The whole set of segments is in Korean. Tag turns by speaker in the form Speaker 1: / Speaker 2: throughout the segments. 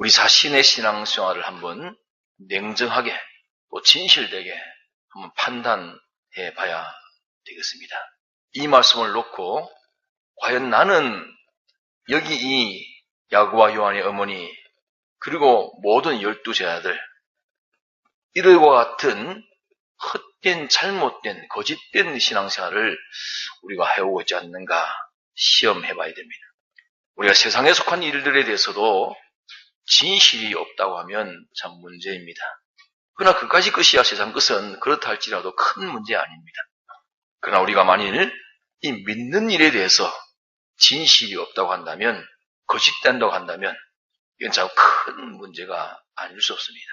Speaker 1: 우리 자신의 신앙생활을 한번 냉정하게 또 진실되게 한번 판단해 봐야 되겠습니다. 이 말씀을 놓고 과연 나는 여기 이 야고보와 요한의 어머니 그리고 모든 12제자들 이들과 같은 헛된 잘못된 거짓된 신앙생활을 우리가 해오고 있지 않는가 시험해 봐야 됩니다. 우리가 세상에 속한 일들에 대해서도 진실이 없다고 하면 참 문제입니다. 그러나 그까지 것이야 세상 것은 그렇다 할지라도 큰 문제 아닙니다. 그러나 우리가 만일 이 믿는 일에 대해서 진실이 없다고 한다면, 거짓된다고 한다면 이건 참 큰 문제가 아닐 수 없습니다.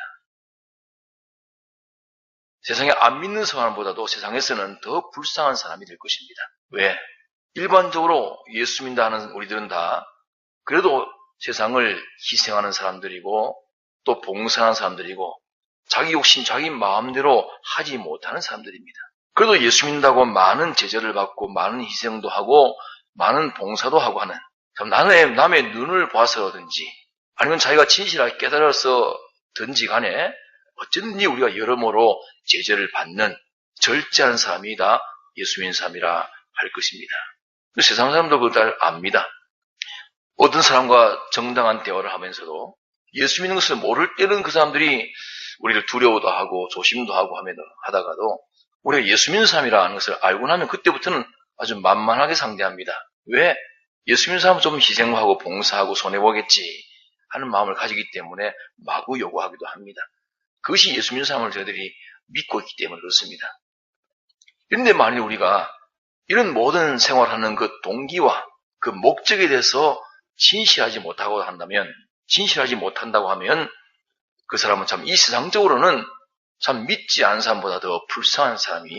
Speaker 1: 세상에 안 믿는 사람보다도 세상에서는 더 불쌍한 사람이 될 것입니다. 왜? 일반적으로 예수 믿는다 하는 우리들은 다 그래도 세상을 희생하는 사람들이고 또 봉사하는 사람들이고 자기 욕심, 자기 마음대로 하지 못하는 사람들입니다. 그래도 예수 믿는다고 많은 제재를 받고 많은 희생도 하고 많은 봉사도 하고 하는 참 남의 눈을 봐서든지 아니면 자기가 진실하게 깨달아서든지 간에 어쨌든지 우리가 여러모로 제재를 받는 절제하는 사람이 다 예수 믿는 사람이라 할 것입니다. 세상 사람도 그걸 잘 압니다. 어떤 사람과 정당한 대화를 하면서도 예수 믿는 것을 모를 때는 그 사람들이 우리를 두려워도 하고 조심도 하고 하다가도 우리가 예수 믿는 사람이라는 것을 알고 나면 그때부터는 아주 만만하게 상대합니다. 왜? 예수 믿는 사람은 좀 희생하고 봉사하고 손해보겠지 하는 마음을 가지기 때문에 마구 요구하기도 합니다. 그것이 예수 믿는 사람을 저희들이 믿고 있기 때문에 그렇습니다. 그런데 만일 우리가 이런 모든 생활하는 그 동기와 그 목적에 대해서 진실하지 못한다고 하면 그 사람은 참 이 세상적으로는 참 믿지 않은 사람보다 더 불쌍한 사람이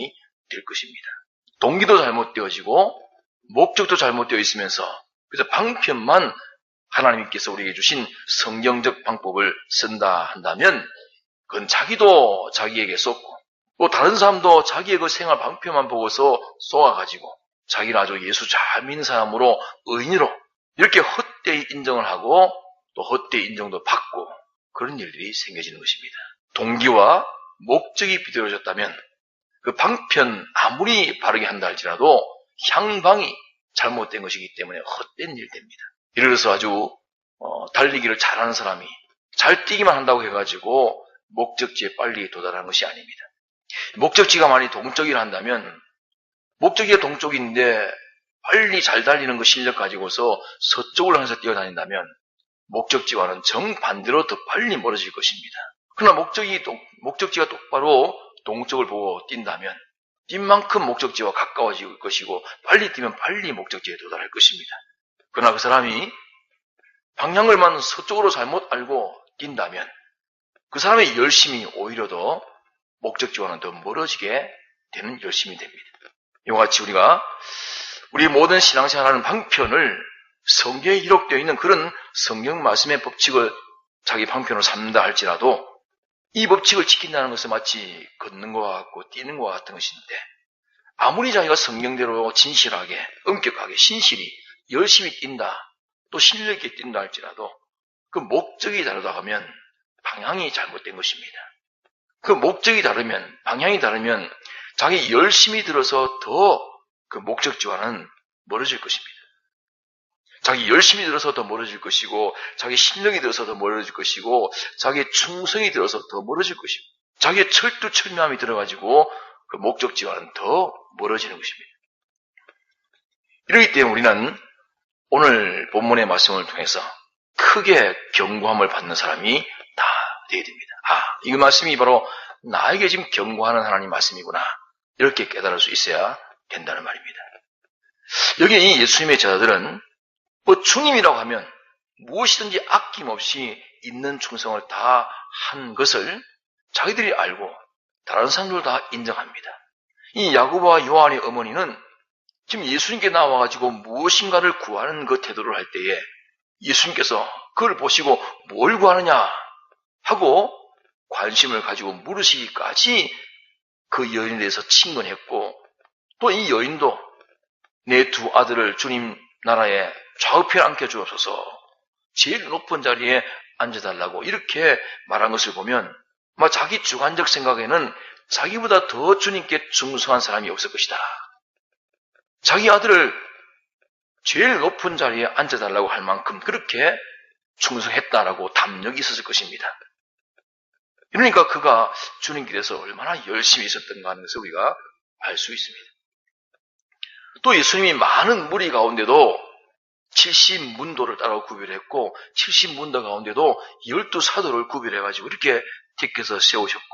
Speaker 1: 될 것입니다. 동기도 잘못되어지고 목적도 잘못되어 있으면서 그래서 방편만 하나님께서 우리에게 주신 성경적 방법을 쓴다 한다면 그건 자기도 자기에게 쏟고 또 다른 사람도 자기의 그 생활 방편만 보고서 쏘아가지고 자기는 아주 예수 잘 믿는 사람으로 의인으로 이렇게 헛되이 인정을 하고 또 헛되이 인정도 받고 그런 일들이 생겨지는 것입니다. 동기와 목적이 비뚤어졌다면 그 방편 아무리 바르게 한다 할지라도 향방이 잘못된 것이기 때문에 헛된 일 됩니다. 예를 들어서 아주 달리기를 잘하는 사람이 잘 뛰기만 한다고 해가지고 목적지에 빨리 도달하는 것이 아닙니다. 목적지가 만약 동쪽이라 한다면 목적지가 동쪽인데 빨리 잘 달리는 그 실력 가지고서 서쪽으로 향해서 뛰어다닌다면 목적지와는 정반대로 더 빨리 멀어질 것입니다. 그러나 목적지가 똑바로 동쪽을 보고 뛴다면 뛴 만큼 목적지와 가까워질 것이고 빨리 뛰면 빨리 목적지에 도달할 것입니다. 그러나 그 사람이 방향을만 서쪽으로 잘못 알고 뛴다면 그 사람의 열심이 오히려 더 목적지와는 더 멀어지게 되는 열심이 됩니다. 이와 같이 우리가 우리 모든 신앙생활하는 방편을 성경에 기록되어 있는 그런 성경 말씀의 법칙을 자기 방편으로 삼는다 할지라도 이 법칙을 지킨다는 것은 마치 걷는 것과 같고 뛰는 것과 같은 것인데 아무리 자기가 성경대로 진실하게 엄격하게 신실히 열심히 뛴다 또 실력 있게 뛴다 할지라도 그 목적이 다르다 하면 방향이 잘못된 것입니다. 그 목적이 다르면 방향이 다르면 자기 열심히 들어서 더 그 목적지와는 멀어질 것입니다. 자기 열심히 들어서 더 멀어질 것이고 자기 실력이 들어서 더 멀어질 것이고 자기의 충성이 들어서 더 멀어질 것이고 자기의 철두철미함이 들어가지고 그 목적지와는 더 멀어지는 것입니다. 이러기 때문에 우리는 오늘 본문의 말씀을 통해서 크게 경고함을 받는 사람이 다 되어야 됩니다. 이 말씀이 바로 나에게 지금 경고하는 하나님 말씀이구나 이렇게 깨달을 수 있어야 된다는 말입니다. 여기 이 예수님의 제자들은 주님이라고 하면 무엇이든지 아낌없이 있는 충성을 다 한 것을 자기들이 알고 다른 사람들도 다 인정합니다. 이 야고보와 요한의 어머니는 지금 예수님께 나와가지고 무엇인가를 구하는 그 태도를 할 때에 예수님께서 그걸 보시고 뭘 구하느냐 하고 관심을 가지고 물으시기까지 그 여인에 대해서 친근했고 또 이 여인도 내 두 아들을 주님 나라에 좌우편에 앉혀 주옵소서 제일 높은 자리에 앉아달라고 이렇게 말한 것을 보면 아마 자기 주관적 생각에는 자기보다 더 주님께 충성한 사람이 없을 것이다. 자기 아들을 제일 높은 자리에 앉아달라고 할 만큼 그렇게 충성했다라고 담력이 있었을 것입니다. 그러니까 그가 주님께서 얼마나 열심히 있었던가 하는 것을 우리가 알 수 있습니다. 또 예수님이 많은 무리 가운데도 70문도를 따로 구별했고 70문도 가운데도 12사도를 구별해가지고 이렇게 택해서 세우셨고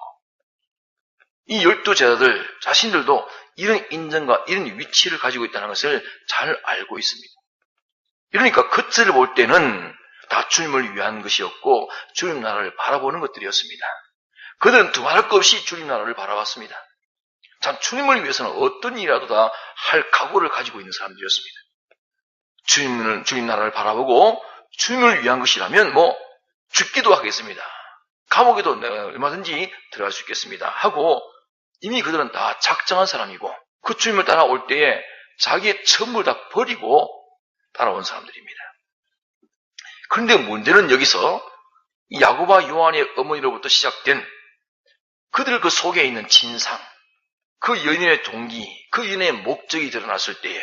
Speaker 1: 이 12제자들 자신들도 이런 인정과 이런 위치를 가지고 있다는 것을 잘 알고 있습니다. 그러니까 그들을 볼 때는 다 주님을 위한 것이었고 주님 나라를 바라보는 것들이었습니다. 그들은 두말할 것 없이 주님 나라를 바라봤습니다. 참 주님을 위해서는 어떤 일이라도 다 할 각오를 가지고 있는 사람들이었습니다. 주님 나라를 바라보고 주님을 위한 것이라면 죽기도 하겠습니다. 감옥에도 내가 얼마든지 들어갈 수 있겠습니다. 하고 이미 그들은 다 작정한 사람이고 그 주님을 따라올 때에 자기의 전부를 다 버리고 따라온 사람들입니다. 그런데 문제는 여기서 야고보와 요한의 어머니로부터 시작된 그들 그 속에 있는 진상, 그 연인의 동기, 그 연인의 목적이 드러났을 때에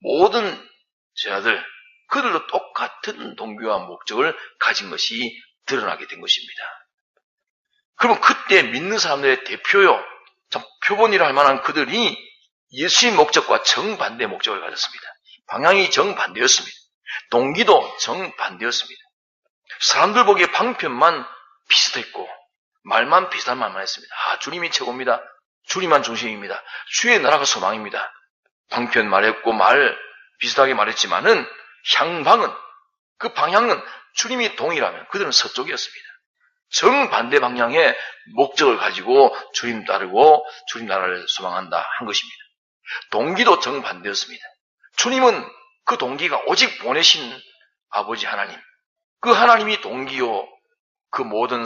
Speaker 1: 모든 제자들, 그들도 똑같은 동기와 목적을 가진 것이 드러나게 된 것입니다. 그러면 그때 믿는 사람들의 대표요, 참 표본이라 할 만한 그들이 예수의 목적과 정반대 목적을 가졌습니다. 방향이 정반대였습니다. 동기도 정반대였습니다. 사람들 보기에 방편만 비슷했고 말만 비슷한 말만 했습니다. 주님이 최고입니다. 주님만 중심입니다. 주의 나라가 소망입니다. 방편 말했고 말 비슷하게 말했지만은 향방은 그 방향은 주님이 동이라면 그들은 서쪽이었습니다. 정반대 방향의 목적을 가지고 주님 따르고 주님 나라를 소망한다 한 것입니다. 동기도 정반대였습니다. 주님은 그 동기가 오직 보내신 아버지 하나님, 그 하나님이 동기요 그 모든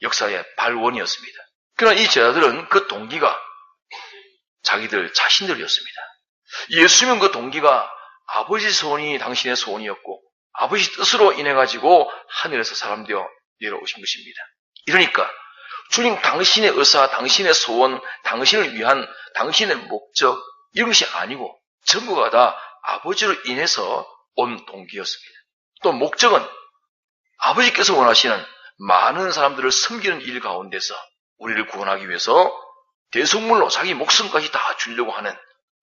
Speaker 1: 역사의 발원이었습니다. 그러나 이 제자들은 그 동기가 자기들 자신들이었습니다. 예수님은 그 동기가 아버지 소원이 당신의 소원이었고 아버지 뜻으로 인해 가지고 하늘에서 사람 되어 내려오신 것입니다. 이러니까 주님 당신의 의사, 당신의 소원, 당신을 위한 당신의 목적 이런 것이 아니고 전부가 다 아버지로 인해서 온 동기였습니다. 또 목적은 아버지께서 원하시는 많은 사람들을 섬기는 일 가운데서 우리를 구원하기 위해서 대속물로 자기 목숨까지 다 주려고 하는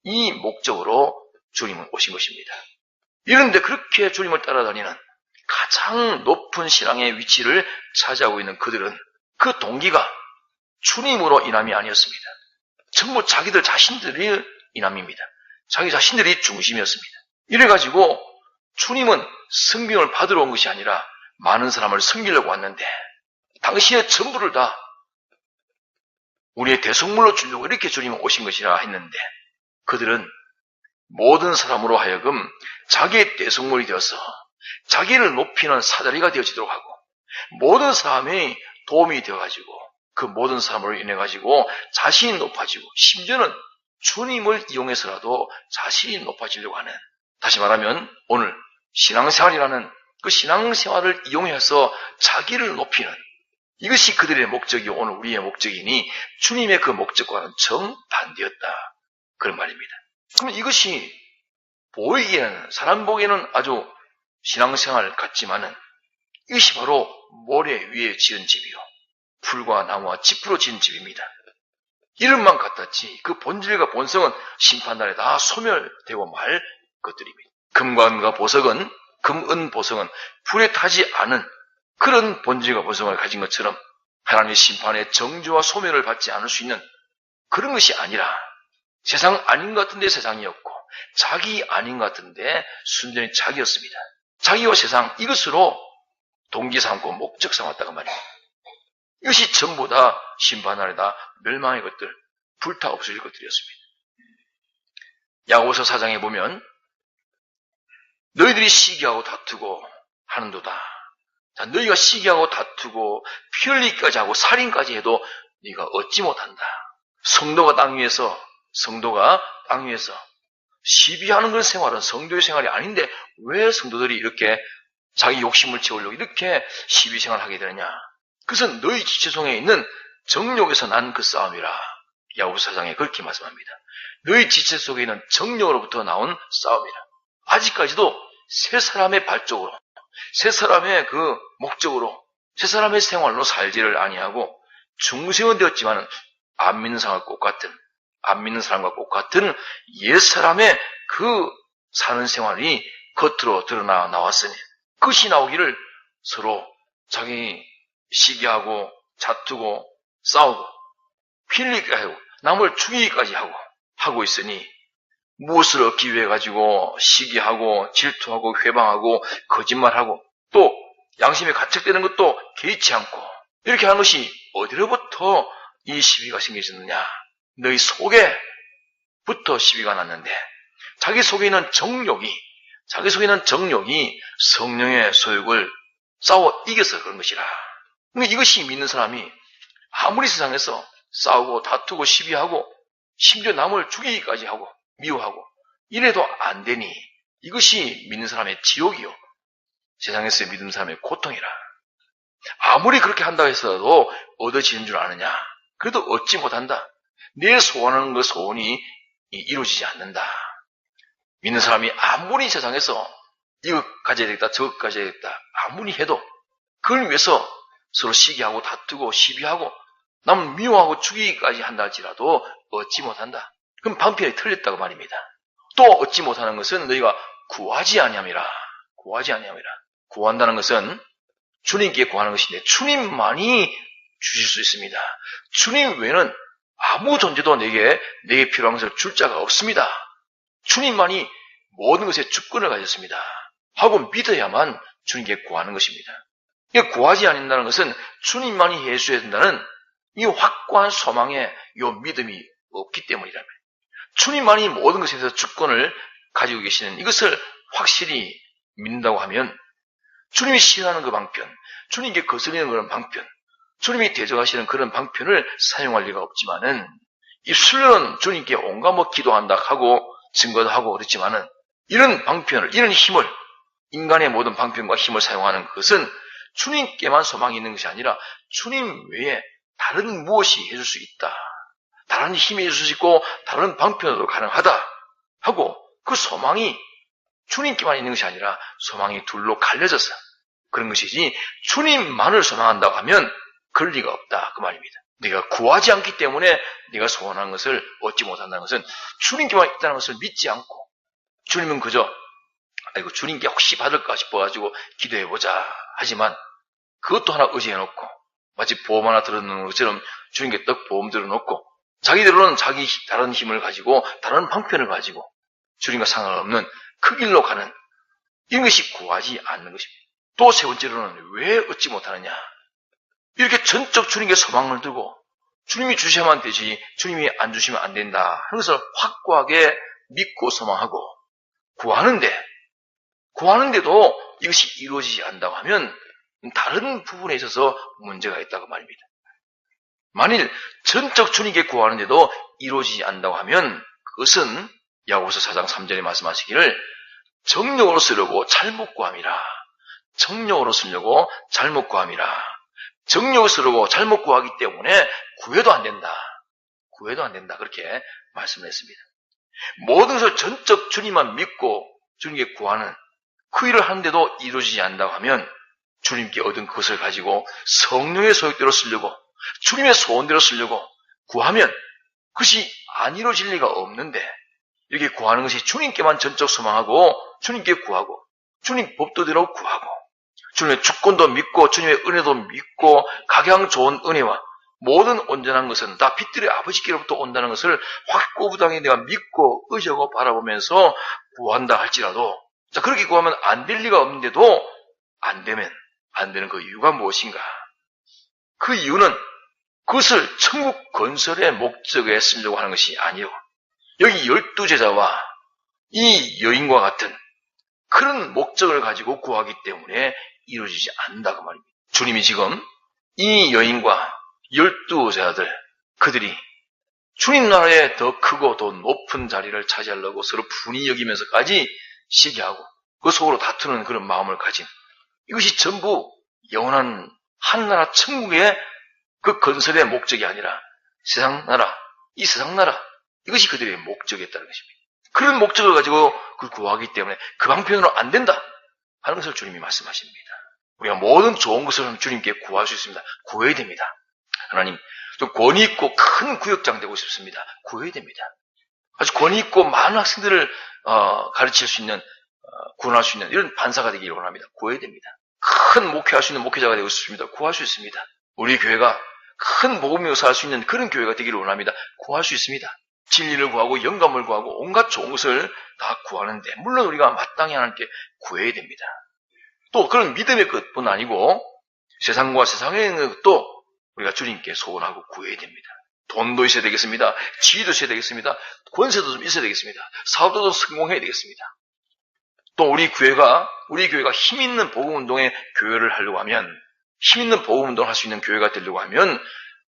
Speaker 1: 이 목적으로 주님은 오신 것입니다. 이런데 그렇게 주님을 따라다니는 가장 높은 신앙의 위치를 차지하고 있는 그들은 그 동기가 주님으로 인함이 아니었습니다. 전부 자기들 자신들이 인함입니다. 자기 자신들이 중심이었습니다. 이래가지고 주님은 성경을 받으러 온 것이 아니라 많은 사람을 섬기려고 왔는데 당신의 전부를 다 우리의 대속물로 주려고 이렇게 주님은 오신 것이라 했는데 그들은 모든 사람으로 하여금 자기의 대속물이 되어서 자기를 높이는 사다리가 되어지도록 하고 모든 사람이 도움이 되어가지고 그 모든 사람으로 인해가지고 자신이 높아지고 심지어는 주님을 이용해서라도 자신이 높아지려고 하는, 다시 말하면 오늘 신앙생활이라는 그 신앙생활을 이용해서 자기를 높이는 이것이 그들의 목적이 오늘 우리의 목적이니 주님의 그 목적과는 정반대였다. 그런 말입니다. 그러면 이것이 보이기에는 사람 보기에는 아주 신앙생활 같지만은 이것이 바로 모래 위에 지은 집이요 풀과 나무와 짚으로 지은 집입니다. 이름만 같았지 그 본질과 본성은 심판날에 다 소멸되고 말 것들입니다. 금관과 보석은 금, 은, 보석은 불에 타지 않은 그런 본질과 본성을 가진 것처럼 하나님의 심판의 정죄와 소멸을 받지 않을 수 있는 그런 것이 아니라 세상 아닌 것 같은데 세상이었고 자기 아닌 것 같은데 순전히 자기였습니다. 자기와 세상 이것으로 동기 삼고 목적 삼았다고 말입니다. 이것이 전부 다 심판날에 다 멸망의 것들, 불타 없어질 것들이었습니다. 야고보서 4장에 보면 너희들이 시기하고 다투고 하는도다. 자, 너희가 시기하고 다투고 피 흘리기까지 하고 살인까지 해도 네가 얻지 못한다. 성도가 땅 위에서 시비하는 그런 생활은 성도의 생활이 아닌데 왜 성도들이 이렇게 자기 욕심을 채우려고 이렇게 시비생활을 하게 되느냐? 그것은 너희 지체속에 있는 정욕에서 난 그 싸움이라. 야고보서 4장에 그렇게 말씀합니다. 너희 지체 속에 있는 정욕으로부터 나온 싸움이라. 아직까지도 세 사람의 발족으로, 세 사람의 그 목적으로, 세 사람의 생활로 살지를 아니하고 중생은 되었지만 안 믿는 사람과 똑같은 옛 사람의 그 사는 생활이 겉으로 드러나 나왔으니 끝이 나오기를 서로 자기 시기하고 다투고 싸우고 피흘리게 하고 남을 죽이기까지 하고 있으니 무엇을 얻기 위해 가지고 시기하고 질투하고 회방하고 거짓말하고 또 양심에 가책되는 것도 개의치 않고 이렇게 하는 것이 어디로부터 이 시비가 생기셨느냐? 너희 속에부터 시비가 났는데 자기 속에 있는 정욕이 성령의 소욕을 싸워 이겨서 그런 것이라. 그러니까 이것이 믿는 사람이 아무리 세상에서 싸우고 다투고 시비하고 심지어 남을 죽이기까지 하고 미워하고 이래도 안 되니 이것이 믿는 사람의 지옥이요. 세상에서 믿는 사람의 고통이라. 아무리 그렇게 한다고 해서도 얻어지는 줄 아느냐. 그래도 얻지 못한다. 내 소원하는 그 소원이 이루어지지 않는다. 믿는 사람이 아무리 세상에서 이것 가져야 되겠다 저것 가져야 되겠다 아무리 해도 그걸 위해서 서로 시기하고 다투고 시비하고 남 미워하고 죽이기까지 한다 할지라도 얻지 못한다. 그럼 방편이 틀렸다고 말입니다. 또 얻지 못하는 것은 너희가 구하지 아니함이라. 구한다는 것은 주님께 구하는 것인데 주님만이 주실 수 있습니다. 주님 외에는 아무 존재도 내게 필요한 것을 줄 자가 없습니다. 주님만이 모든 것에 주권을 가졌습니다. 하고 믿어야만 주님께 구하는 것입니다. 구하지 않는다는 것은 주님만이 해주셔야 된다는 이 확고한 소망에 이 믿음이 없기 때문이라면 주님만이 모든 것에 대해서 주권을 가지고 계시는 이것을 확실히 믿는다고 하면 주님이 싫어하는 그 방편, 주님께 거스르는 그런 방편, 주님이 대적하시는 그런 방편을 사용할 리가 없지만은 입술로는 주님께 온갖 기도한다 하고 증거도 하고 그렇지만은 이런 방편을, 이런 힘을 인간의 모든 방편과 힘을 사용하는 것은 주님께만 소망이 있는 것이 아니라 주님 외에 다른 무엇이 해줄 수 있다. 다른 힘이 해줄 수 있고 다른 방편으로 가능하다 하고 그 소망이 주님께만 있는 것이 아니라 소망이 둘로 갈려져서 그런 것이지 주님만을 소망한다고 하면 그럴 리가 없다 그 말입니다. 네가 구하지 않기 때문에 네가 소원한 것을 얻지 못한다는 것은 주님께만 있다는 것을 믿지 않고 주님은 그저 아이고 주님께 혹시 받을까 싶어가지고 기도해보자 하지만 그것도 하나 의지해놓고 마치 보험 하나 들어놓는 것처럼 주님께 떡 보험 들어놓고 자기들로는 자기 다른 힘을 가지고 다른 방편을 가지고 주님과 상관없는 그 길로 가는 이런 것이 구하지 않는 것입니다. 또 세 번째로는 왜 얻지 못하느냐. 이렇게 전적 주님께 소망을 두고 주님이 주셔야만 되지 주님이 안 주시면 안 된다 하는 것을 확고하게 믿고 소망하고 구하는데도 이것이 이루어지지 않는다고 하면 다른 부분에 있어서 문제가 있다고 말입니다. 만일 전적 주님께 구하는데도 이루어지지 않는다고 하면 그것은 야고보서 4장 3절에 말씀하시기를 정욕으로 쓰려고 잘못 구함이라. 정욕으로 쓰려고 잘못 구함이라. 정욕을 쓰려고 잘못 구하기 때문에 구해도 안 된다. 그렇게 말씀을 했습니다. 모든 것을 전적 주님만 믿고 주님께 구하는 그 일을 하는데도 이루어지지 않는다고 하면 주님께 얻은 그것을 가지고 성령의 소욕대로 쓰려고 주님의 소원대로 쓰려고 구하면 그것이 안 이루어질 리가 없는데 이렇게 구하는 것이 주님께만 전적 소망하고 주님께 구하고 주님 법도대로 구하고 주님의 주권도 믿고 주님의 은혜도 믿고 각양 좋은 은혜와 모든 온전한 것은 다 빛들의 아버지께로부터 온다는 것을 확고부당히 내가 믿고 의지하고 바라보면서 구한다 할지라도 자 그렇게 구하면 안 될 리가 없는데도 안 되는 그 이유가 무엇인가? 그 이유는 그것을 천국 건설의 목적에 쓰려고 하는 것이 아니요. 여기 12제자와 이 여인과 같은 그런 목적을 가지고 구하기 때문에 이루어지지 않는다고 말입니다. 주님이 지금 이 여인과 12제자들 그들이 주님 나라에 더 크고 더 높은 자리를 차지하려고 서로 분이 여기면서까지 시기하고 그 속으로 다투는 그런 마음을 가진 이것이 전부 영원한 하늘나라 천국의 그 건설의 목적이 아니라 세상 나라, 이 세상 나라, 이것이 그들의 목적이었다는 것입니다. 그런 목적을 가지고 그걸 구하기 때문에 그 방편으로 안 된다 하는 것을 주님이 말씀하십니다. 우리가 모든 좋은 것을 주님께 구할 수 있습니다. 구해야 됩니다. 하나님, 좀 권위 있고 큰 구역장 되고 싶습니다. 구해야 됩니다. 아주 권위 있고 많은 학생들을 가르칠 수 있는, 구원할 수 있는 이런 반사가 되기를 원합니다. 구해야 됩니다. 큰 목회할 수 있는 목회자가 되고 싶습니다. 구할 수 있습니다. 우리 교회가 큰 복음을 요사할 수 있는 그런 교회가 되기를 원합니다. 구할 수 있습니다. 진리를 구하고 영감을 구하고 온갖 좋은 것을 다 구하는데 물론 우리가 마땅히 하나님께 구해야 됩니다. 또 그런 믿음의 것뿐 아니고 세상과 세상에 있는 것도 우리가 주님께 소원하고 구해야 됩니다. 돈도 있어야 되겠습니다. 지위도 있어야 되겠습니다. 권세도 좀 있어야 되겠습니다. 사업도 좀 성공해야 되겠습니다. 또 우리 교회가 힘 있는 복음운동의 교회를 하려고 하면, 힘 있는 복음운동을 할 수 있는 교회가 되려고 하면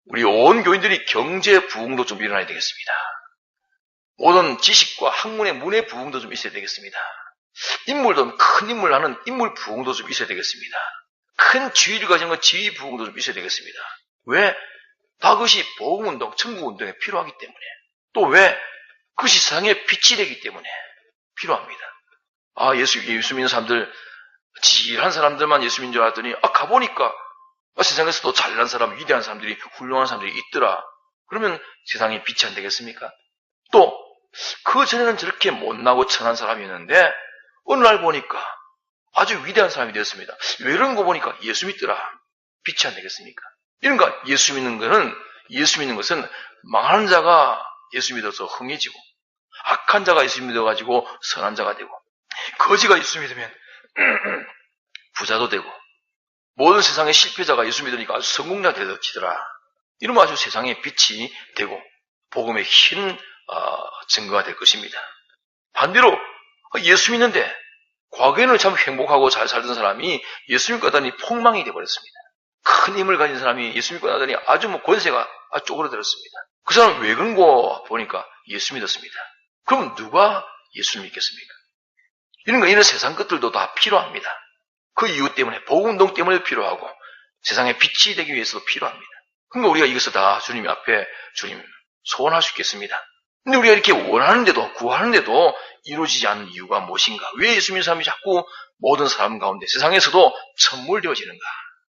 Speaker 1: 우리 온 교인들이 경제 부흥도 좀 일어나야 되겠습니다. 모든 지식과 학문의 문의 부흥도 좀 있어야 되겠습니다. 인물도 큰 인물 하는 인물 부흥도 좀 있어야 되겠습니다. 큰 지위를 가진 건 지위 부흥도 좀 있어야 되겠습니다. 왜? 다 그것이 복음운동, 천국운동에 필요하기 때문에. 또 왜? 그것이 세상의 빛이 되기 때문에 필요합니다. 예수 믿는 사람들, 지질한 사람들만 예수 믿는 줄 알았더니, 가보니까, 세상에서도 잘난 사람, 위대한 사람들이, 훌륭한 사람들이 있더라. 그러면 세상에 빛이 안 되겠습니까? 또, 그 전에는 저렇게 못나고 천한 사람이었는데, 어느 날 보니까 아주 위대한 사람이 되었습니다. 왜 이런 거 보니까 예수 믿더라. 빛이 안 되겠습니까? 이런가, 예수 믿는 것은 망하는 자가 예수 믿어서 흥해지고, 악한 자가 예수 믿어가지고 선한 자가 되고, 거지가 예수 믿으면 부자도 되고, 모든 세상의 실패자가 예수 믿으니까 아주 성공자 되더라. 이러면 아주 세상의 빛이 되고 복음의 흰 증거가 될 것입니다. 반대로 예수 믿는데 과거에는 참 행복하고 잘 살던 사람이 예수 믿고 나더니 폭망이 되어버렸습니다. 큰 힘을 가진 사람이 예수 믿고 나더니 아주 권세가 쪼그러들었습니다. 그 사람은 왜 그런 거 보니까 예수 믿었습니다. 그럼 누가 예수 믿겠습니까? 이런 세상 것들도 다 필요합니다. 그 이유 때문에, 복음운동 때문에 필요하고, 세상에 빛이 되기 위해서도 필요합니다. 그러니까 우리가 이것을 다 주님 앞에, 주님, 소원할 수 있겠습니다. 근데 우리가 이렇게 원하는데도, 구하는데도 이루어지지 않는 이유가 무엇인가? 왜 예수 믿는 사람이 자꾸 모든 사람 가운데 세상에서도 천물되어지는가?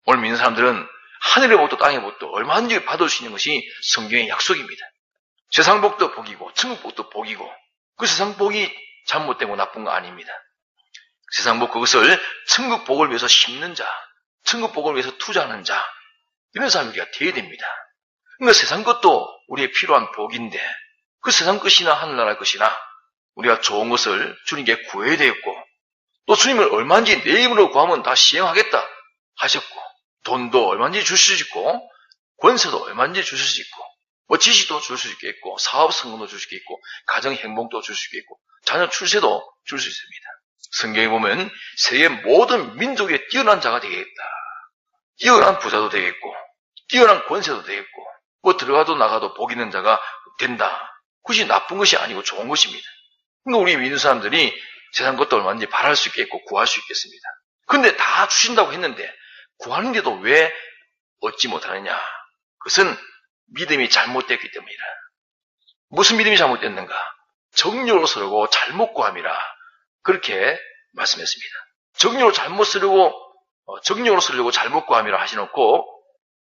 Speaker 1: 오늘 믿는 사람들은 하늘의 복도 땅의 복도 얼마든지 받을 수 있는 것이 성경의 약속입니다. 세상 복도 복이고, 천국 복도 복이고, 그 세상 복이 잘못되고 나쁜 거 아닙니다. 세상 복 그것을 천국 복을 위해서 심는 자, 천국 복을 위해서 투자하는 자, 이런 사람이 우리가 되어야 됩니다. 그러니까 세상 것도 우리의 필요한 복인데 그 세상 것이나 하늘나라 것이나 우리가 좋은 것을 주님께 구해야 되겠고, 또 주님을 얼마든지 내 힘으로 구하면 다 시행하겠다 하셨고, 돈도 얼마든지 주실 수 있고, 권세도 얼마든지 주실 수 있고, 지식도 줄 수 있겠고, 사업 성공도 줄 수 있겠고, 가정 행복도 줄 수 있겠고, 자녀 출세도 줄 수 있습니다. 성경에 보면 세계 모든 민족에 뛰어난 자가 되겠다. 뛰어난 부자도 되겠고, 뛰어난 권세도 되겠고, 들어가도 나가도 복 있는 자가 된다. 그것이 나쁜 것이 아니고 좋은 것입니다. 그러니까 우리 믿는 사람들이 세상 것도 얼마든지 바랄 수 있겠고 구할 수 있겠습니다. 그런데 다 주신다고 했는데 구하는데도 왜 얻지 못하느냐? 그것은 믿음이 잘못됐기 때문이라. 무슨 믿음이 잘못됐는가? 정욕으로 쓰려고 잘못 구함이라. 그렇게 말씀했습니다. 정욕으로 쓰려고 잘못 구함이라 하시놓고,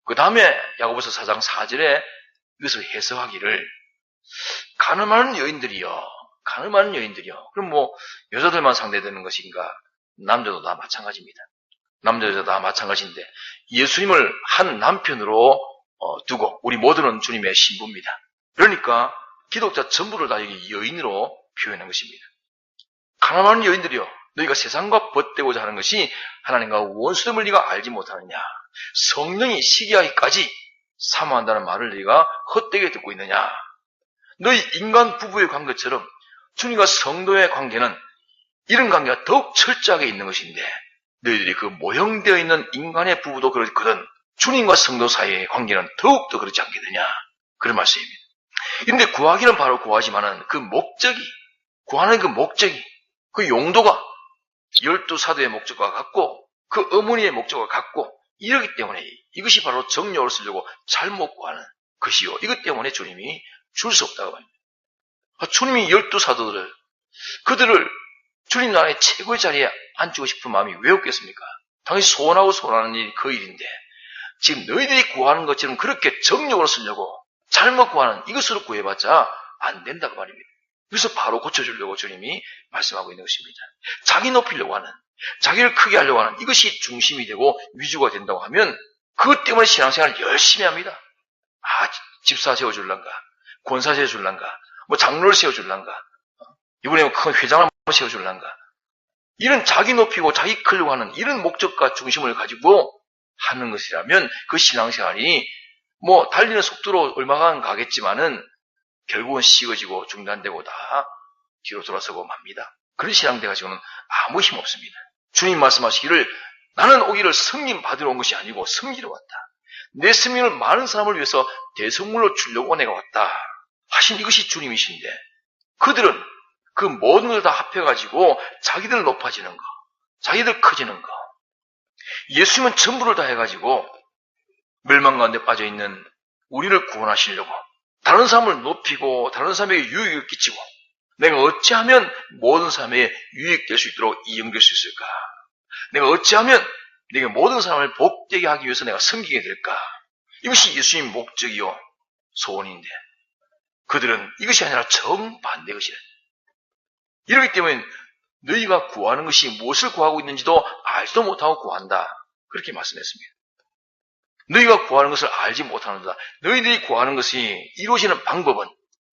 Speaker 1: 그 다음에 야고보서 4장 4절에 이것을 해석하기를, 가늠하는 여인들이요. 그럼 여자들만 상대되는 것인가? 남자도 다 마찬가지입니다. 남자, 여자 다 마찬가지인데, 예수님을 한 남편으로 두고, 우리 모두는 주님의 신부입니다. 그러니까, 기독자 전부를 다 여기 여인으로 표현한 것입니다. 가늠하는 여인들이요, 너희가 세상과 벗되고자 하는 것이 하나님과 원수됨을 네가 알지 못하느냐? 성령이 시기하기까지 사모한다는 말을 너희가 헛되게 듣고 있느냐? 너희 인간 부부의 관계처럼 주님과 성도의 관계는 이런 관계가 더욱 철저하게 있는 것인데, 너희들이 그 모형되어 있는 인간의 부부도 그렇거든 주님과 성도 사이의 관계는 더욱더 그렇지 않게 되냐? 그런 말씀입니다. 그런데 구하기는 바로 구하지만은 그 목적이, 구하는 그 목적이, 그 용도가 12 사도의 목적과 같고 그 어머니의 목적을 갖고 이러기 때문에 이것이 바로 정욕을 쓰려고 잘못 구하는 것이요. 이것 때문에 주님이 줄 수 없다고 합니다. 주님이 12사도들을 그들을 주님 나라의 최고의 자리에 앉히고 싶은 마음이 왜 없겠습니까? 당연히 소원하고 소원하는 일이 그 일인데 지금 너희들이 구하는 것처럼 그렇게 정욕으로 쓰려고 잘못 구하는 이것으로 구해봤자 안 된다고 말입니다. 그래서 바로 고쳐주려고 주님이 말씀하고 있는 것입니다. 자기 높이려고 하는, 자기를 크게 하려고 하는 이것이 중심이 되고 위주가 된다고 하면 그것 때문에 신앙생활을 열심히 합니다. 집사 세워줄란가, 권사 세워줄란가, 장로를 세워줄란가, 이번에 큰 회장을 세워줄란가, 이런 자기 높이고 자기 크려고 하는 이런 목적과 중심을 가지고 하는 것이라면 그 신앙생활이 달리는 속도로 얼마간 가겠지만은 결국은 식어지고 중단되고 다 뒤로 돌아서고 맙니다. 그런 신앙대 가지고는 아무 힘 없습니다. 주님 말씀하시기를 나는 오기를 승림 받으러 온 것이 아니고 섬기러 왔다. 내 생명을 많은 사람을 위해서 대성물로 주려고 내가 왔다. 하신 이것이 주님이신데 그들은 그 모든 걸 다 합해가지고 자기들 높아지는 거, 자기들 커지는 거, 예수님은 전부를 다 해가지고 멸망 가운데 빠져있는 우리를 구원하시려고 다른 사람을 높이고 다른 사람에게 유익을 끼치고 내가 어찌하면 모든 사람에게 유익될 수 있도록 이용될 수 있을까? 내가 어찌하면 내가 모든 사람을 복되게 하기 위해서 내가 섬기게 될까? 이것이 예수님의 목적이요 소원인데 그들은 이것이 아니라 정반대 것이래. 이러기 때문에 너희가 구하는 것이 무엇을 구하고 있는지도 알지도 못하고 구한다. 그렇게 말씀했습니다. 너희가 구하는 것을 알지 못하는다. 너희들이 구하는 것이 이루어지는 방법은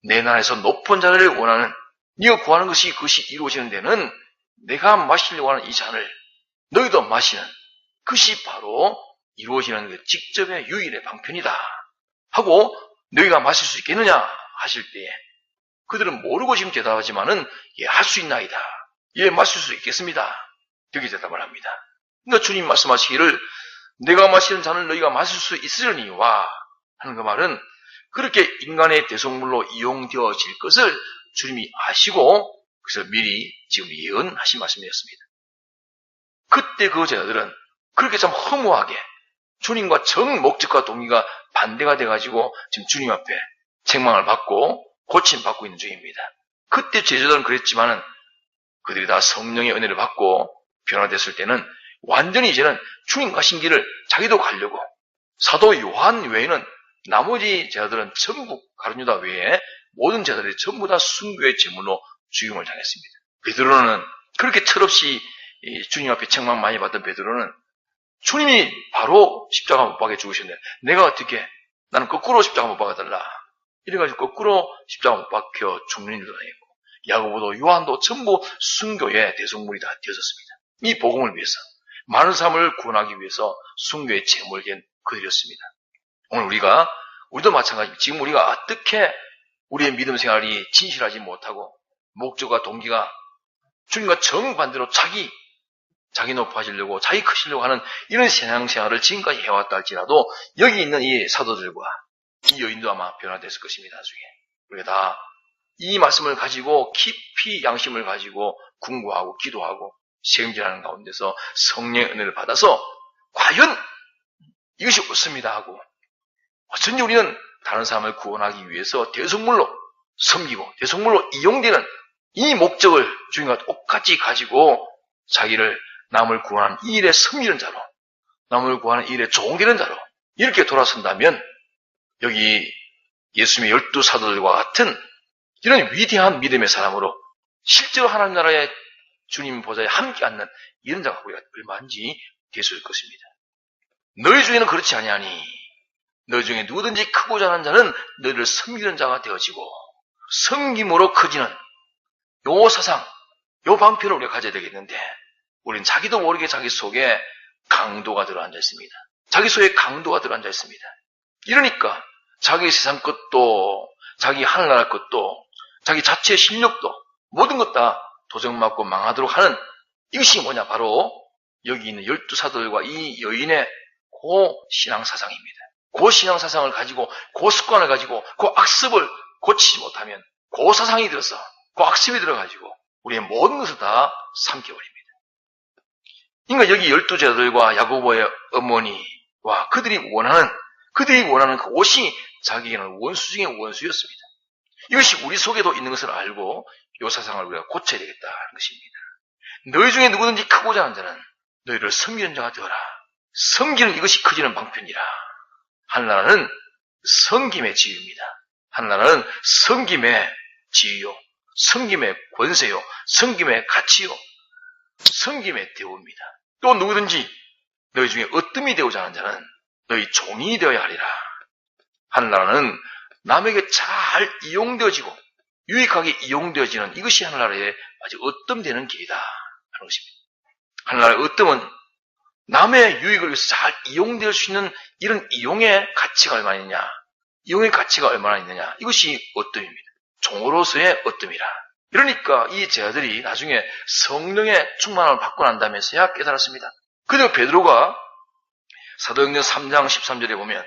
Speaker 1: 내 나라에서 높은 자리를 원하는 네가 구하는 것이 그것이 이루어지는 데는 내가 마시려고 하는 이 잔을 너희도 마시는 그것이 바로 이루어지는 그 직접의 유일의 방편이다 하고 너희가 마실 수 있겠느냐 하실 때에 그들은 모르고 지금 대답하지만은 예, 할 수 있나이다. 예, 마실 수 있겠습니다. 이렇게 대답을 합니다. 그러니까 주님 말씀하시기를 내가 마시는 잔을 너희가 마실 수 있으려니와 하는 그 말은 그렇게 인간의 대속물로 이용되어질 것을 주님이 아시고 그래서 미리 지금 예언하신 말씀이었습니다. 그때 그 제자들은 그렇게 참 허무하게 주님과 정 목적과 동기가 반대가 돼가지고 지금 주님 앞에 책망을 받고 고침받고 있는 중입니다. 그때 제자들은 그랬지만은 그들이 다 성령의 은혜를 받고 변화됐을 때는 완전히 이제는 주님 가신 길을 자기도 가려고 사도 요한 외에는 나머지 제자들은 전부 가룟유다 외에 모든 제자들이 전부 다 순교의 제물로 죽임을 당했습니다. 베드로는 그렇게 철없이 주님 앞에 책망 많이 받던 베드로는 주님이 바로 십자가 못 박아 죽으셨는데 내가 어떻게 나는 거꾸로 십자가 못 박아달라 이래가지고 거꾸로 십자가 못 박혀 죽는 일도 당했고 야고보도 요한도 전부 순교의 대속물이 다 되어졌습니다. 이 복음을 위해서 많은 사람을 구원하기 위해서 순교의 제물된 그들이었습니다. 오늘 우리도 마찬가지입니다. 지금 우리가 어떻게 우리의 믿음 생활이 진실하지 못하고 목적과 동기가 주님과 정반대로 자기 높아지려고 자기 크시려고 하는 이런 신앙생활을 지금까지 해왔다 할지라도 여기 있는 이 사도들과 이 여인도 아마 변화됐을 것입니다. 나중에 우리가 다 이 말씀을 가지고 깊이 양심을 가지고 궁구하고 기도하고 책임질하는 가운데서 성령의 은혜를 받아서 과연 이것이 옳습니다 하고 어쩐지 우리는 다른 사람을 구원하기 위해서 대속물로 섬기고 대속물로 이용되는 이 목적을 주님과 똑같이 가지고 자기를 남을 구하는 이 일에 섬기는 자로 남을 구하는 이 일에 종되는 자로 이렇게 돌아선다면 여기 예수님의 12사도들과 같은 이런 위대한 믿음의 사람으로 실제로 하나님 나라의 주님 보좌에 함께 앉는 이런 자가 우리가 얼마인지 계수할 것입니다. 너희 중에는 그렇지 아니하니 너희 중에 누구든지 크고 잘하는 자는 너희를 섬기는 자가 되어지고 섬김으로 커지는 요 사상, 요 방편을 우리가 가져야 되겠는데 우리는 자기도 모르게 자기 속에 강도가 들어앉아 있습니다. 자기 속에 강도가 들어앉아 있습니다. 이러니까 자기 세상 것도 자기 하늘나라 것도 자기 자체의 실력도 모든 것 다 도적맞고 망하도록 하는 이것이 뭐냐 바로 여기 있는 12사도들과 이 여인의 그 신앙사상입니다. 그 신앙사상을 가지고 그 습관을 가지고 그 악습을 고치지 못하면 그 사상이 들어서 그 악습이 들어가지고 우리의 모든 것을 다 삼켜버립니다. 그러니까 여기 12제자들과 야고보의 어머니와 그들이 원하는 그 옷이 자기에게는 원수 중의 원수였습니다. 이것이 우리 속에도 있는 것을 알고 이 사상을 우리가 고쳐야 되겠다는 것입니다. 너희 중에 누구든지 크고자 하는 자는 너희를 섬기는 자가 되어라. 섬기는 이것이 커지는 방편이라. 하늘나라는 섬김의 지위입니다. 하늘나라는 섬김의 지위요, 섬김의 권세요, 섬김의 가치요, 섬김의 대우입니다. 또 누구든지 너희 중에 으뜸이 되고자 하는 자는 너희 종이 되어야 하리라. 하늘나라는 남에게 잘 이용되어지고 유익하게 이용되어지는 이것이 하늘나라의 아주 으뜸되는 길이다 하는 것입니다. 하늘나라의 으뜸은 남의 유익을 위해서 잘 이용될 수 있는 이런 이용의 가치가 얼마나 있느냐, 이용의 가치가 얼마나 있느냐, 이것이 으뜸입니다. 종으로서의 으뜸이라. 그러니까 이 제자들이 나중에 성령의 충만함을 받고 난 다음에서야 깨달았습니다. 그리고 베드로가 사도행전 3장 13절에 보면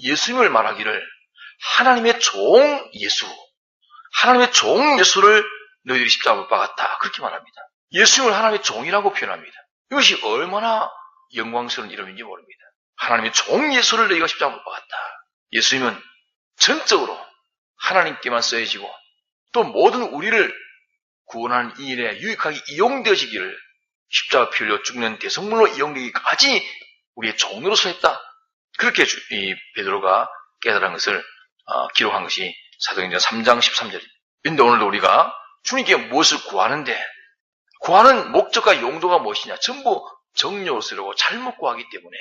Speaker 1: 예수님을 말하기를 하나님의 종 예수, 하나님의 종 예수를 너희들이 십자가에 못 박았다, 그렇게 말합니다. 예수님을 하나님의 종이라고 표현합니다. 이것이 얼마나 영광스러운 이름인지 모릅니다. 하나님의 종 예수를 너희가 십자가에 못 박았다. 예수님은 전적으로 하나님께만 쓰여지고 또 모든 우리를 구원하는 이 일에 유익하게 이용되어지기를 십자가 피 흘려 죽는 대성물로 이용되기까지 우리의 종으로서 했다. 그렇게 이 베드로가 깨달은 것을 기록한 것이 사도행전 3장 13절입니다. 그런데 오늘도 우리가 주님께 무엇을 구하는데 구하는 목적과 용도가 무엇이냐? 전부 정욕을 쓰려고 잘못 구하기 때문에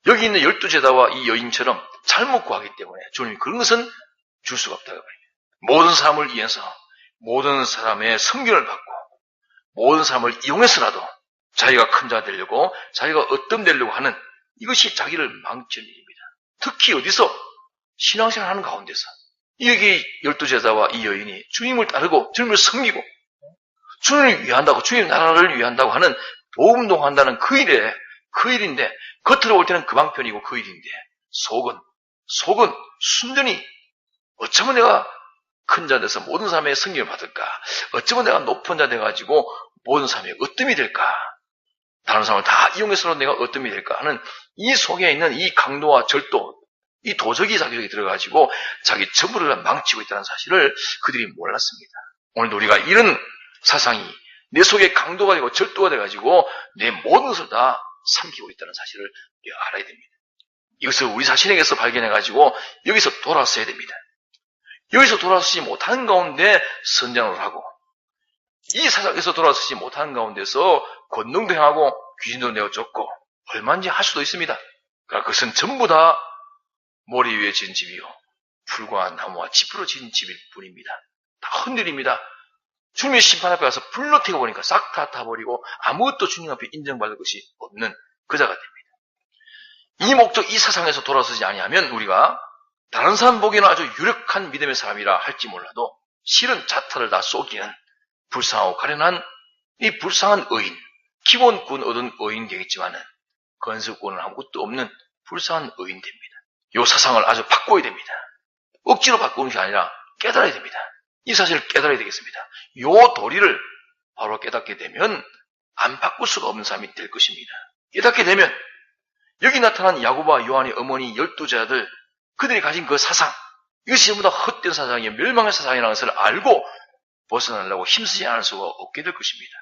Speaker 1: 여기 있는 12제자와 이 여인처럼 잘못 구하기 때문에 주님이 그런 것은 줄 수가 없다고 합니다. 모든 사람을 위해서 모든 사람의 성견을 받고 모든 사람을 이용해서라도 자기가 큰 자 되려고 자기가 어뜸되려고 하는 이것이 자기를 망치는 일입니다. 특히 어디서? 신앙생활 하는 가운데서 여기 12제자와 이 여인이 주님을 따르고 주님을 섬기고 주님을 위한다고 주님 나라를 위한다고 하는 도움동한다는 그 일인데 겉으로 볼 때는 그 방편이고 그 일인데 속은 순전히 어쩌면 내가 큰 자 돼서 모든 사람의 승리를 받을까? 어쩌면 내가 높은 자 돼가지고 모든 사람의 으뜸이 될까? 다른 사람을 다 이용해서라도 내가 으뜸이 될까 하는 이 속에 있는 이 강도와 절도, 이 도적이 자기 속에 들어가지고 자기 전부를 망치고 있다는 사실을 그들이 몰랐습니다. 오늘도 우리가 이런 사상이 내 속에 강도가 되고 절도가 돼가지고 내 모든 것을 다 삼키고 있다는 사실을 알아야 됩니다. 이것을 우리 자신에게서 발견해가지고 여기서 돌아서야 됩니다. 여기서 돌아서지 못하는 가운데 선전을 하고 이 사상에서 돌아서지 못하는 가운데서 권능도 행하고 귀신도 내어쫓고 얼마든지 할 수도 있습니다. 그러나 그것은 전부 다 모래 위에 지은 집이요 풀과 나무와 짚으로 지은 집일 뿐입니다. 다 흔들립니다. 주님의 심판 앞에 가서 불로 태워보니까 싹 다 타버리고 아무것도 주님 앞에 인정받을 것이 없는 그자가 됩니다. 이 목적, 이 사상에서 돌아서지 아니하면 우리가 다른 사람 보기에는 아주 유력한 믿음의 사람이라 할지 몰라도 실은 자타를 다 쏘기는 불쌍하고 가련한 이 불쌍한 의인, 기본권 얻은 의인 되겠지만은 건설권은 아무것도 없는 불쌍한 의인 됩니다. 이 사상을 아주 바꿔야 됩니다. 억지로 바꾸는 게 아니라 깨달아야 됩니다. 이 사실을 깨달아야 되겠습니다. 이 도리를 바로 깨닫게 되면 안 바꿀 수가 없는 사람이 될 것입니다. 깨닫게 되면 여기 나타난 야고보와 요한의 어머니 12제자들 그들이 가진 그 사상, 이것이 전부 다 헛된 사상이요 멸망의 사상이라는 것을 알고 벗어나려고 힘쓰지 않을 수가 없게 될 것입니다.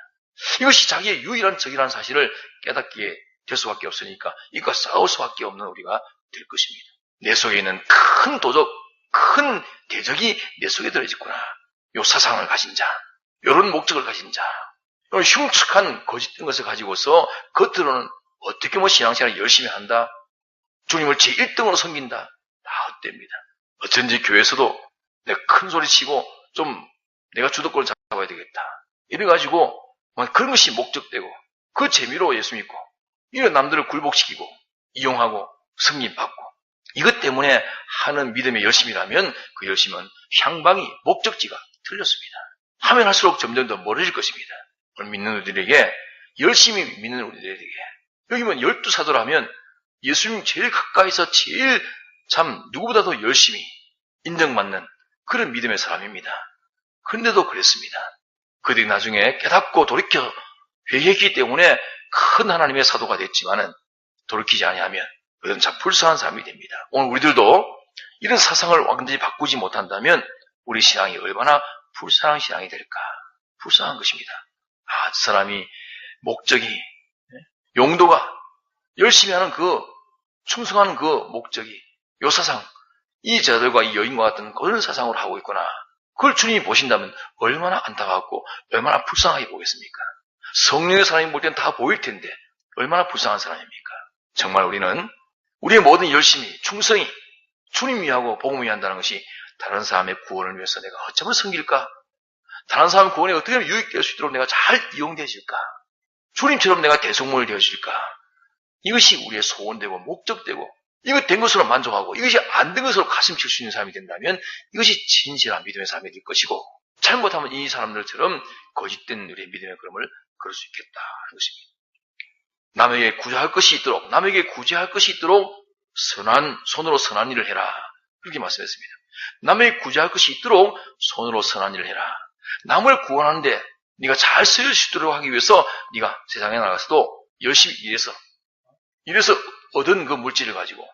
Speaker 1: 이것이 자기의 유일한 적이라는 사실을 깨닫게 될 수밖에 없으니까 이것과 싸울 수밖에 없는 우리가 될 것입니다. 내 속에 있는 큰 도적, 큰 대적이 내 속에 들어있구나. 요 사상을 가진 자, 요런 목적을 가진 자, 요런 흉측한 거짓된 것을 가지고서 겉으로는 어떻게 신앙생활을 열심히 한다, 주님을 제1등으로 섬긴다, 다 헛됩니다. 어쩐지 교회에서도 내가 큰 소리 치고 좀 내가 주도권을 잡아야 되겠다. 이래가지고 그런 것이 목적되고 그 재미로 예수 믿고 이런 남들을 굴복시키고 이용하고 승리받고 이것 때문에 하는 믿음의 열심이라면 그 열심은 향방이 목적지가 틀렸습니다. 하면 할수록 점점 더 멀어질 것입니다. 오늘 믿는 우리들에게 열심히 믿는 우리들에게 여기면 12사도라면 예수님 제일 가까이서 제일 참 누구보다도 열심히 인정받는 그런 믿음의 사람입니다. 그런데도 그랬습니다. 그들이 나중에 깨닫고 돌이켜 회개했기 때문에 큰 하나님의 사도가 됐지만은 돌이키지 아니하면 그건 참 불쌍한 삶이 됩니다. 오늘 우리들도 이런 사상을 완전히 바꾸지 못한다면 우리 신앙이 얼마나 불쌍한 신앙이 될까? 불쌍한 것입니다. 저 사람이 목적이, 용도가 열심히 하는 충성하는 그 목적이, 요 사상, 이 제자들과 이 여인과 같은 그런 사상으로 하고 있구나. 그걸 주님이 보신다면 얼마나 안타깝고 얼마나 불쌍하게 보겠습니까? 성령의 사람이 볼 때는 다 보일 텐데 얼마나 불쌍한 사람입니까? 정말 우리는 우리의 모든 열심히, 충성이 주님 위하고 복음 위한다는 것이 다른 사람의 구원을 위해서 내가 어쩌면 섬길까? 다른 사람의 구원에 어떻게 하면 유익될 수 있도록 내가 잘 이용되어질까? 주님처럼 내가 대속물 되어질까? 이것이 우리의 소원되고 목적되고 이것 된 것으로 만족하고 이것이 안 된 것으로 가슴 칠 수 있는 사람이 된다면 이것이 진실한 믿음의 삶이 될 것이고 잘못하면 이 사람들처럼 거짓된 우리의 믿음의 걸음을 걸을 수 있겠다 하는 것입니다. 남에게 구제할 것이 있도록 남에게 구제할 것이 있도록 손으로 선한 일을 해라. 그렇게 말씀했습니다. 남에게 구제할 것이 있도록 손으로 선한 일을 해라. 남을 구원하는데 네가 잘 쓰일 수 있도록 하기 위해서 네가 세상에 나가서도 열심히 일해서 얻은 그 물질을 가지고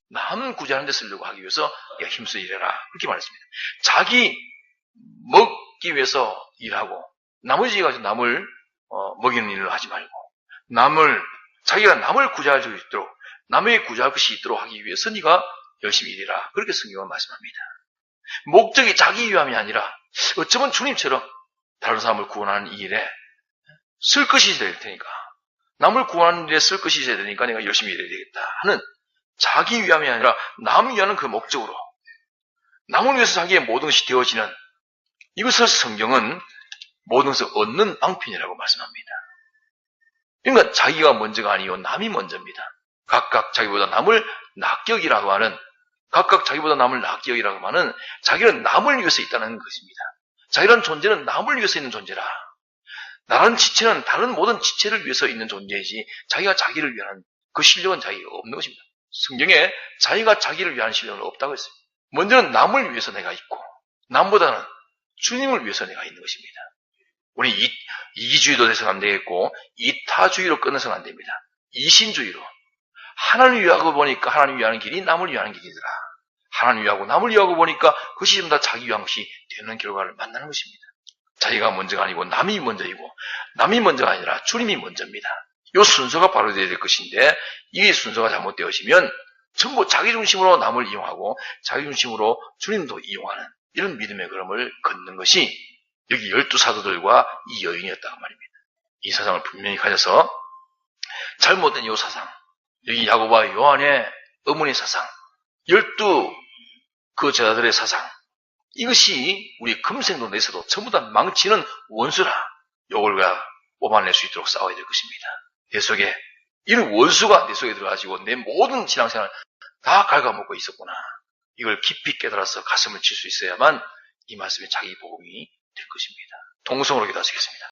Speaker 1: 남 구제하는 데 쓰려고 하기 위해서 네가 힘써 일해라. 그렇게 말했습니다. 자기 먹기 위해서 일하고 나머지 가지고 남을 먹이는 일을 하지 말고 자기가 남을 구제할 수 있도록 남에게 구제할 것이 있도록 하기 위해서 네가 열심히 일해라. 그렇게 성경은 말씀합니다. 목적이 자기 위함이 아니라 어쩌면 주님처럼 다른 사람을 구원하는 이 일에 쓸 것이 될 테니까 남을 구원하는 일에 쓸 것이 있어야 되니까 내가 열심히 일해야 되겠다 하는 자기 위함이 아니라 남을 위하는 그 목적으로 남을 위해서 자기의 모든 것이 되어지는 이것을 성경은 모든 것을 얻는 방편이라고 말씀합니다. 그러니까 자기가 먼저가 아니요 남이 먼저입니다. 각각 자기보다 남을 낙격이라고 하는 자기는 남을 위해서 있다는 것입니다. 자기라는 존재는 남을 위해서 있는 존재라. 나라는 지체는 다른 모든 지체를 위해서 있는 존재이지 자기가 자기를 위한 그 실력은 자기가 없는 것입니다. 성경에 자기가 자기를 위한 실력은 없다고 했어요. 먼저는 남을 위해서 내가 있고 남보다는 주님을 위해서 내가 있는 것입니다. 우리 이기주의도 돼서는 안 되겠고 이타주의로 끊어서는 안 됩니다. 이신주의로 하나님 위하고 보니까 하나님 위하는 길이 남을 위하는 길이더라. 하나님 위하고 남을 위하고 보니까 그것이 전부 다 자기 위한 것이 되는 결과를 만나는 것입니다. 자기가 먼저가 아니고 남이 먼저이고 남이 먼저가 아니라 주님이 먼저입니다. 이 순서가 바로 되어야 될 것인데 이 순서가 잘못되어지면 전부 자기 중심으로 남을 이용하고 자기 중심으로 주님도 이용하는 이런 믿음의 걸음을 걷는 것이 여기 12사도들과 이 여인이었다고 말입니다. 이 사상을 분명히 가져서 잘못된 이 사상, 여기 야고보와 요한의 어머니 사상, 12 그 제자들의 사상, 이것이 우리 금생도 내에서도 전부 다 망치는 원수라. 이걸 뽑아낼 수 있도록 싸워야 될 것입니다. 내 속에 이런 원수가 내 속에 들어가지고 내 모든 신앙생활을 다 갉아먹고 있었구나. 이걸 깊이 깨달아서 가슴을 칠 수 있어야만 이 말씀이 자기 복음이 될 것입니다. 동성으로 기도하시겠습니다.